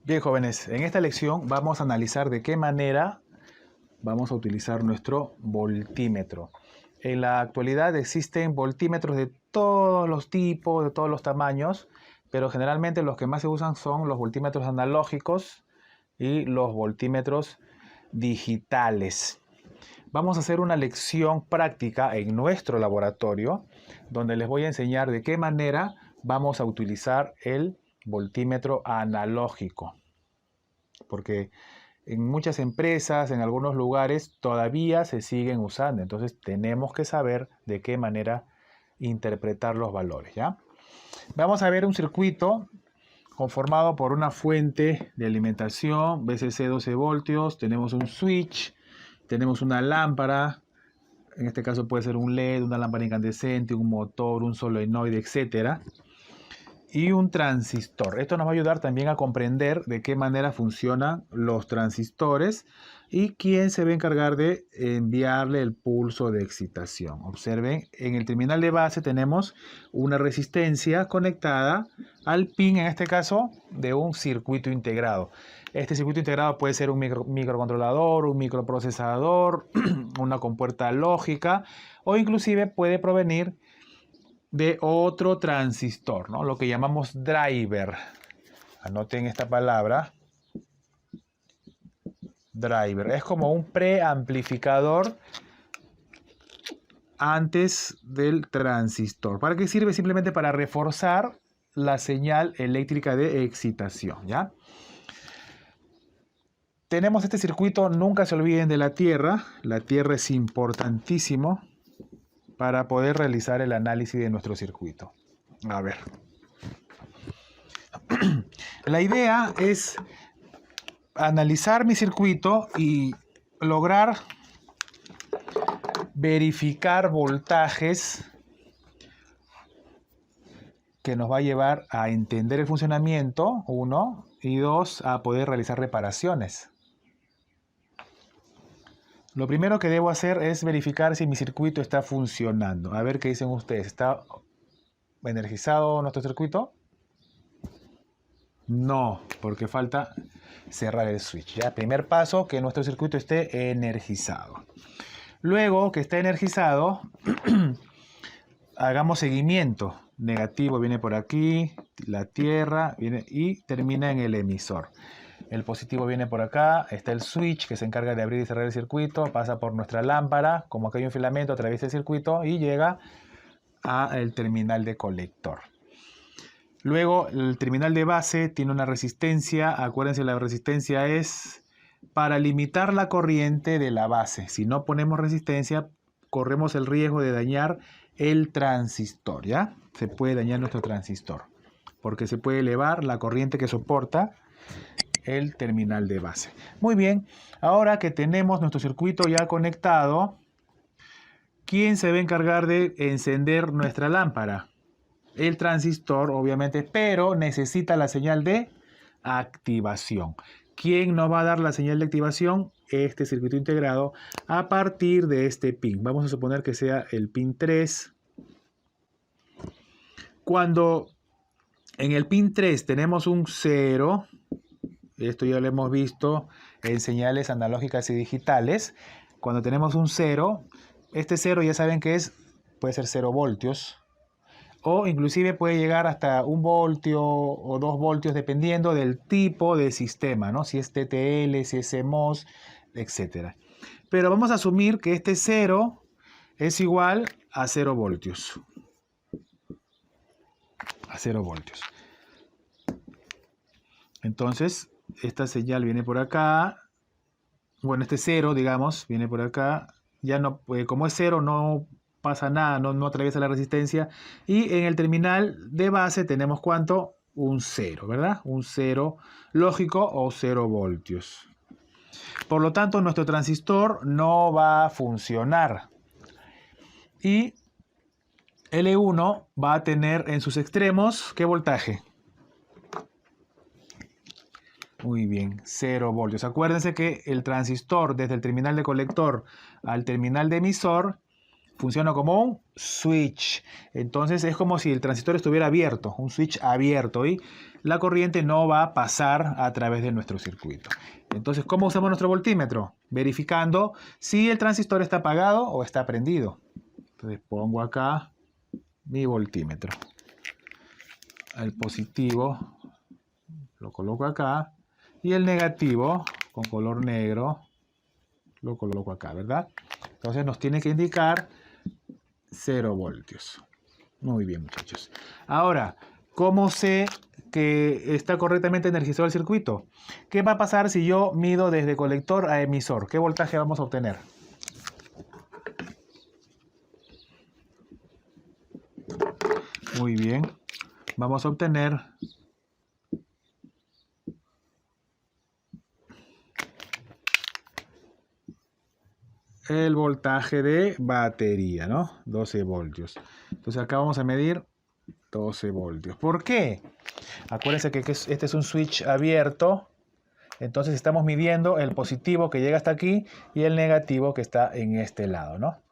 Bien, jóvenes, en esta lección vamos a analizar de qué manera vamos a utilizar nuestro voltímetro. En la actualidad existen voltímetros de todos los tipos, de todos los tamaños, pero generalmente los que más se usan son los voltímetros analógicos y los voltímetros digitales. Vamos a hacer una lección práctica en nuestro laboratorio, donde les voy a enseñar de qué manera vamos a utilizar el voltímetro analógico. Porque en muchas empresas, en algunos lugares, todavía se siguen usando. Entonces tenemos que saber de qué manera interpretar los valores, ¿ya? Vamos a ver un circuito conformado por una fuente de alimentación, VCC 12 voltios, tenemos un switch, tenemos una lámpara, en este caso puede ser un LED, una lámpara incandescente, un motor, un solenoide, etcétera, y un transistor. Esto nos va a ayudar también a comprender de qué manera funcionan los transistores y quién se va a encargar de enviarle el pulso de excitación. Observen, en el terminal de base tenemos una resistencia conectada al pin, en este caso, de un circuito integrado. Este circuito integrado puede ser un microcontrolador, un microprocesador, una compuerta lógica o inclusive puede provenir de otro transistor, ¿no? Lo que llamamos driver. Anoten esta palabra. Driver. Es como un preamplificador antes del transistor. ¿Para qué sirve? Simplemente para reforzar la señal eléctrica de excitación, ¿ya? Tenemos este circuito, nunca se olviden de la Tierra. La Tierra es importantísimo para poder realizar el análisis de nuestro circuito. A ver. La idea es analizar mi circuito y lograr verificar voltajes que nos va a llevar a entender el funcionamiento, uno, y dos, a poder realizar reparaciones. Lo primero que debo hacer es verificar si mi circuito está funcionando. A ver qué dicen ustedes. ¿Está energizado nuestro circuito? No, porque falta cerrar el switch. ¿Ya? Primer paso, que nuestro circuito esté energizado. Luego que esté energizado, hagamos seguimiento. Negativo viene por aquí, la tierra viene y termina en el emisor. El positivo viene por acá, está el switch que se encarga de abrir y cerrar el circuito, pasa por nuestra lámpara, como que hay un filamento, atraviesa el circuito y llega al terminal de colector. Luego el terminal de base tiene una resistencia, acuérdense, la resistencia es para limitar la corriente de la base. Si no ponemos resistencia, corremos el riesgo de dañar el transistor, ¿ya? Se puede dañar nuestro transistor, porque se puede elevar la corriente que soporta el terminal de base. Muy bien, ahora que tenemos nuestro circuito ya conectado, ¿quién se va a encargar de encender nuestra lámpara? El transistor, obviamente, pero necesita la señal de activación. ¿Quién nos va a dar la señal de activación? Este circuito integrado a partir de este pin. Vamos a suponer que sea el pin 3. Cuando en el pin 3 tenemos un 0, esto ya lo hemos visto en señales analógicas y digitales. Cuando tenemos un 0, este 0 ya saben que puede ser 0 voltios. O inclusive puede llegar hasta 1 voltio o 2 voltios dependiendo del tipo de sistema, ¿no? Si es TTL, si es CMOS, etc. Pero vamos a asumir que este 0 es igual a 0 voltios. A 0 voltios. Entonces, esta señal viene por acá. Bueno, este 0, digamos, viene por acá. Ya no, como es 0, no pasa nada, no atraviesa la resistencia. Y en el terminal de base tenemos ¿cuánto? Un 0, ¿verdad? Un 0 lógico o 0 voltios. Por lo tanto, nuestro transistor no va a funcionar. Y L1 va a tener en sus extremos, ¿qué voltaje? Muy bien, 0 voltios. Acuérdense que el transistor desde el terminal de colector al terminal de emisor funciona como un switch. Entonces es como si el transistor estuviera abierto, un switch abierto, y la corriente no va a pasar a través de nuestro circuito. Entonces, ¿cómo usamos nuestro voltímetro? Verificando si el transistor está apagado o está prendido. Entonces pongo acá mi voltímetro. El positivo lo coloco acá y el negativo con color negro lo coloco acá, ¿verdad? Entonces nos tiene que indicar 0 voltios. Muy bien, muchachos. Ahora, ¿cómo sé que está correctamente energizado el circuito? ¿Qué va a pasar si yo mido desde colector a emisor? ¿Qué voltaje vamos a obtener? Muy bien. Vamos a obtener el voltaje de batería, ¿no? 12 voltios. Entonces acá vamos a medir 12 voltios. ¿Por qué? Acuérdense que este es un switch abierto. Entonces estamos midiendo el positivo que llega hasta aquí y el negativo que está en este lado, ¿no?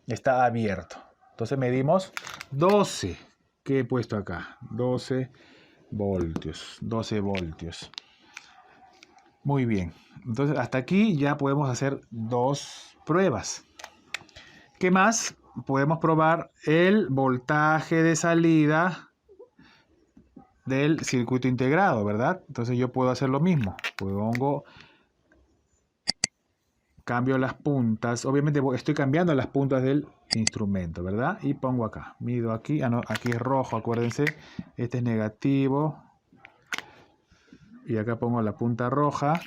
Está abierto. Entonces medimos 12. ¿Qué he puesto acá? 12 voltios. 12 voltios. Muy bien. Entonces hasta aquí ya podemos hacer dos pruebas. ¿Qué más? Podemos probar el voltaje de salida del circuito integrado, ¿verdad? Entonces yo puedo hacer lo mismo. Cambio las puntas. Obviamente estoy cambiando las puntas del instrumento, ¿verdad? Y pongo acá. Mido aquí. Ah, no, aquí es rojo, acuérdense. Este es negativo. Y acá pongo la punta roja.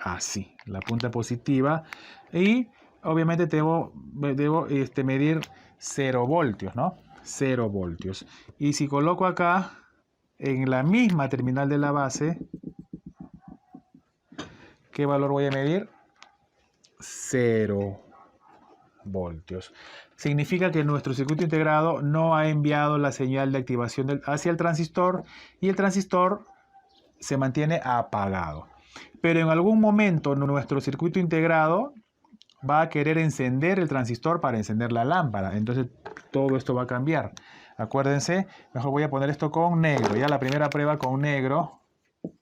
Así, la punta positiva. Y obviamente debo medir 0 voltios, ¿no? 0 voltios. Y si coloco acá, en la misma terminal de la base, ¿qué valor voy a medir? 0 voltios. Significa que nuestro circuito integrado no ha enviado la señal de activación hacia el transistor y el transistor se mantiene apagado. Pero en algún momento nuestro circuito integrado va a querer encender el transistor para encender la lámpara. Entonces todo esto va a cambiar. Acuérdense, mejor voy a poner esto con negro. Ya la primera prueba con negro,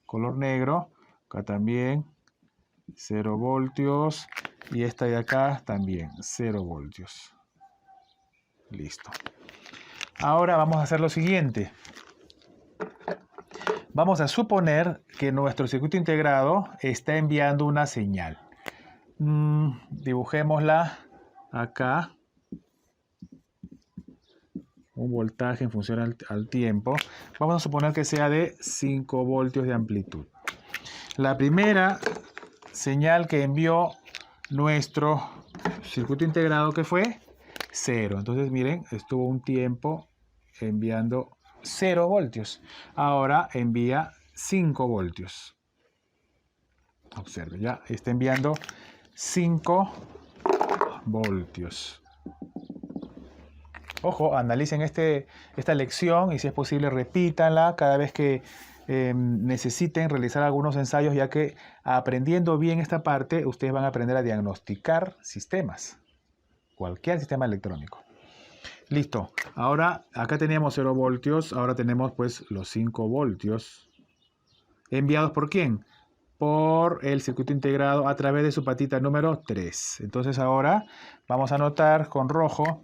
color negro. Acá también 0 voltios. Y esta de acá también 0 voltios. Listo. Ahora vamos a hacer lo siguiente. Vamos a suponer que nuestro circuito integrado está enviando una señal. Dibujémosla acá. Un voltaje en función al tiempo. Vamos a suponer que sea de 5 voltios de amplitud. La primera señal que envió nuestro circuito integrado, ¿qué fue? 0. Entonces miren, estuvo un tiempo enviando 0 voltios. Ahora envía 5 voltios. Observe, ya está enviando 5 voltios. Ojo, analicen esta lección y si es posible repítanla cada vez que necesiten realizar algunos ensayos, ya que aprendiendo bien esta parte, ustedes van a aprender a diagnosticar sistemas, cualquier sistema electrónico. Listo, ahora acá teníamos 0 voltios, ahora tenemos pues los 5 voltios. ¿Enviados por quién? Por el circuito integrado a través de su patita número 3. Entonces ahora vamos a anotar con rojo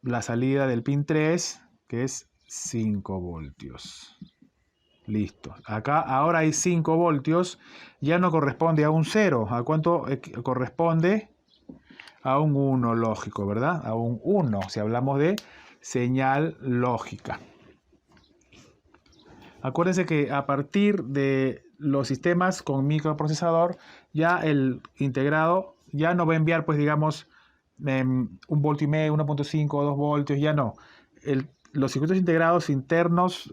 la salida del pin 3, que es 5 voltios. Listo. Acá ahora hay 5 voltios. Ya no corresponde a un 0. ¿A cuánto corresponde? A un 1 lógico, ¿verdad? A un 1, si hablamos de señal lógica. Acuérdense que a partir de los sistemas con microprocesador, ya el integrado ya no va a enviar, pues digamos, 1,5 voltios, 1,5, 2 voltios, ya no. Los circuitos integrados internos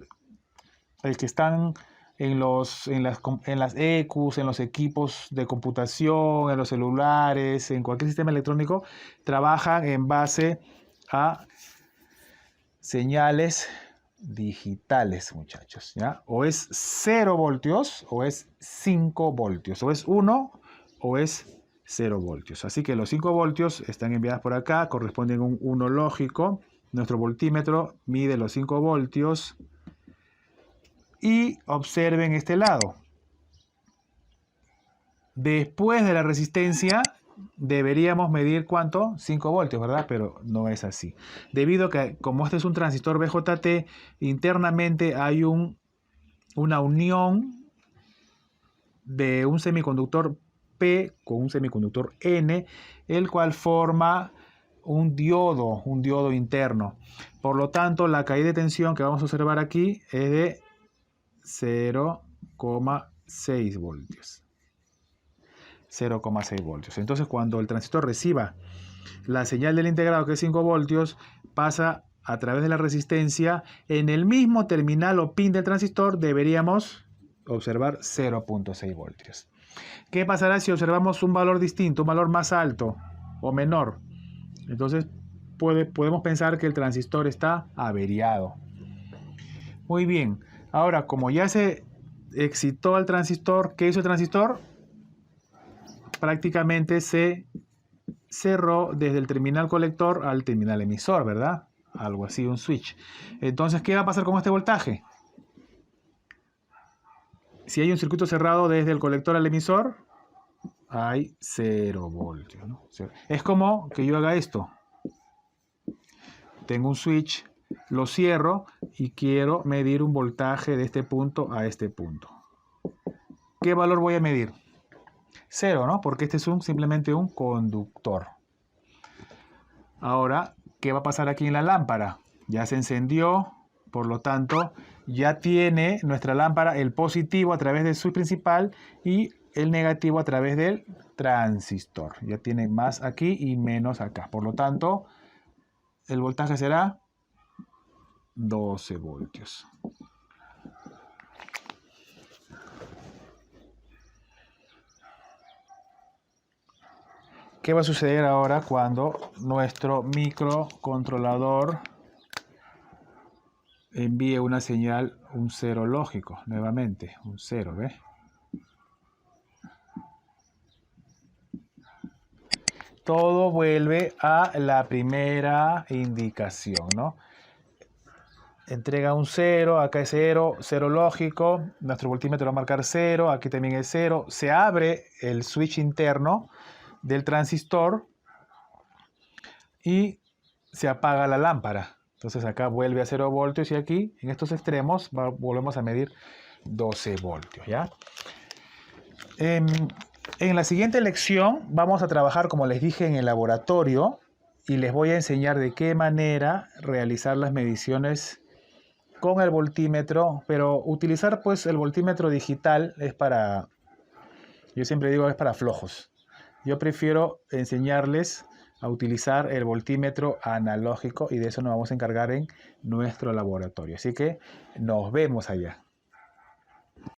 que están en las ECUs, en los equipos de computación, en los celulares, en cualquier sistema electrónico, trabajan en base a señales digitales, muchachos, ¿ya? O es 0 voltios o es 5 voltios, o es 1 o es 0 voltios. Así que los 5 voltios están enviados por acá, corresponden a un 1 lógico. Nuestro voltímetro mide los 5 voltios. Y observen este lado. Después de la resistencia deberíamos medir ¿cuánto? 5 voltios, ¿verdad? Pero no es así. Debido a que como este es un transistor BJT, internamente hay una unión de un semiconductor P con un semiconductor N, el cual forma un diodo interno. Por lo tanto, la caída de tensión que vamos a observar aquí es de 0,6 voltios. 0,6 voltios. Entonces, cuando el transistor reciba la señal del integrado, que es 5 voltios, pasa a través de la resistencia. En el mismo terminal o pin del transistor deberíamos observar 0,6 voltios. ¿Qué pasará si observamos un valor distinto, un valor más alto o menor? Entonces, podemos pensar que el transistor está averiado. Muy bien. Ahora, como ya se excitó el transistor, ¿qué hizo el transistor? Prácticamente se cerró desde el terminal colector al terminal emisor, ¿verdad? Algo así, un switch. Entonces, ¿qué va a pasar con este voltaje? Si hay un circuito cerrado desde el colector al emisor, hay 0 voltios, ¿no? Es como que yo haga esto. Tengo un switch, lo cierro y quiero medir un voltaje de este punto a este punto. ¿Qué valor voy a medir? 0, ¿no? Porque este es simplemente un conductor. Ahora, ¿qué va a pasar aquí en la lámpara? Ya se encendió, por lo tanto, ya tiene nuestra lámpara el positivo a través del switch principal y el negativo a través del transistor. Ya tiene más aquí y menos acá. Por lo tanto, el voltaje será 12 voltios. ¿Qué va a suceder ahora cuando nuestro microcontrolador envíe una señal, un 0 lógico? Nuevamente, un 0, ¿ves? Todo vuelve a la primera indicación, ¿no? Entrega un 0, acá es 0, 0 lógico, nuestro voltímetro va a marcar 0, aquí también es 0, se abre el switch interno del transistor y se apaga la lámpara. Entonces acá vuelve a 0 voltios y aquí en estos extremos volvemos a medir 12 voltios, ¿ya? En la siguiente lección vamos a trabajar, como les dije, en el laboratorio y les voy a enseñar de qué manera realizar las mediciones con el voltímetro, pero utilizar pues el voltímetro digital es para, yo siempre digo, es para flojos. Yo prefiero enseñarles a utilizar el voltímetro analógico y de eso nos vamos a encargar en nuestro laboratorio. Así que nos vemos allá.